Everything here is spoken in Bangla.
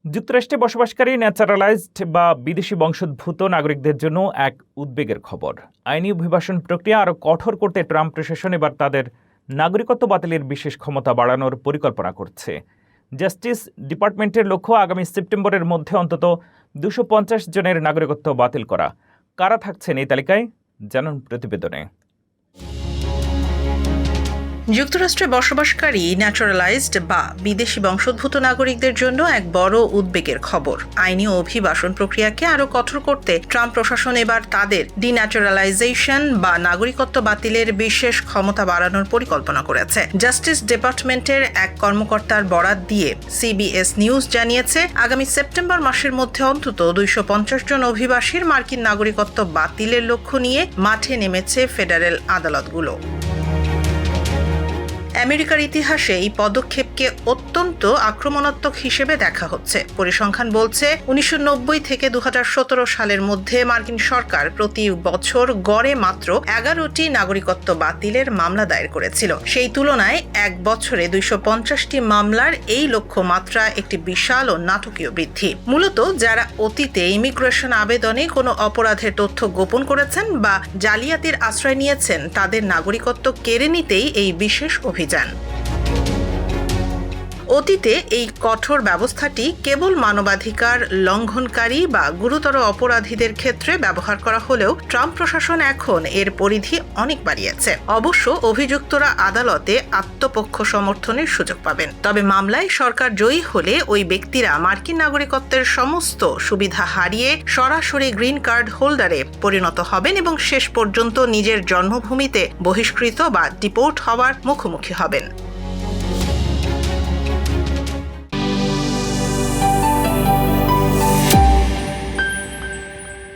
যুক্তরাষ্ট্রে বসবাসকারী ন্যাচারালাইজড বা বিদেশি বংশোদ্ভূত নাগরিকদের জন্য এক উদ্বেগের খবর। আইনি অভিবাসন প্রক্রিয়া আরও কঠোর করতে ট্রাম্প প্রশাসন এবার তাদের নাগরিকত্ব বাতিলের বিশেষ ক্ষমতা বাড়ানোর পরিকল্পনা করছে। জাস্টিস ডিপার্টমেন্টের লক্ষ্য আগামী সেপ্টেম্বরের মধ্যে অন্তত 250 জনের নাগরিকত্ব বাতিল করা। কারা থাকছেন এই তালিকায় জানুন প্রতিবেদনে। যুক্তরাষ্ট্রে বসবাসকারী ন্যাচারালাইজড বা বিদেশি বংশোদ্ভূত নাগরিকদের জন্য এক বড় উদ্বেগের খবর। আইনি অভিবাসন প্রক্রিয়াকে আরও কঠোর করতে ট্রাম্প প্রশাসন এবার তাদের ডিন্যাচারালাইজেশন বা নাগরিকত্ব বাতিলের বিশেষ ক্ষমতা বাড়ানোর পরিকল্পনা করেছে। জাস্টিস ডিপার্টমেন্টের এক কর্মকর্তার বরাত দিয়ে সিবিএস নিউজ জানিয়েছে, আগামী সেপ্টেম্বর মাসের মধ্যে অন্তত 250 জন অভিবাসীর মার্কিন নাগরিকত্ব বাতিলের লক্ষ্য নিয়ে মাঠে নেমেছে ফেডারেল আদালতগুলো। আমেরিকার ইতিহাসে এই পদক্ষেপকে অত্যন্ত আক্রমণাত্মক হিসেবে দেখা হচ্ছে। পরিসংখ্যান বলছে 1990 থেকে 2017 সালের মধ্যে মার্কিন সরকার প্রতি বছর গড়ে মাত্র 11টি নাগরিকত্ব বাতিলের মামলা দায়ের করেছিল। সেই তুলনায় এক বছরে 250টি মামলার এই লক্ষ্যমাত্রা একটি বিশাল ও নাটকীয় বৃদ্ধি। মূলত যারা অতীতে ইমিগ্রেশন আবেদনে কোনো অপরাধের তথ্য গোপন করেছেন বা জালিয়াতির আশ্রয় নিয়েছেন, তাদের নাগরিকত্ব কেড়ে নিতেই এই বিশেষ অভিযান। অতীতে এই কঠোর ব্যবস্থাটি কেবল মানবাধিকার লঙ্ঘনকারী বা গুরুতর অপরাধীদের ক্ষেত্রে ব্যবহার করা হলেও ট্রাম্প প্রশাসন এখন এর পরিধি অনেক বাড়িয়েছে। অবশ্য অভিযুক্তরা আদালতে আত্মপক্ষ সমর্থনের সুযোগ পাবেন। তবে মামলায় সরকার জয়ী হলে ওই ব্যক্তিরা মার্কিন নাগরিকত্বের সমস্ত সুবিধা হারিয়ে সরাসরি গ্রিন কার্ড হোল্ডারে পরিণত হবেন এবং শেষ পর্যন্ত নিজের জন্মভূমিতে বহিষ্কৃত বা ডিপোর্ট হওয়ার মুখোমুখি হবেন।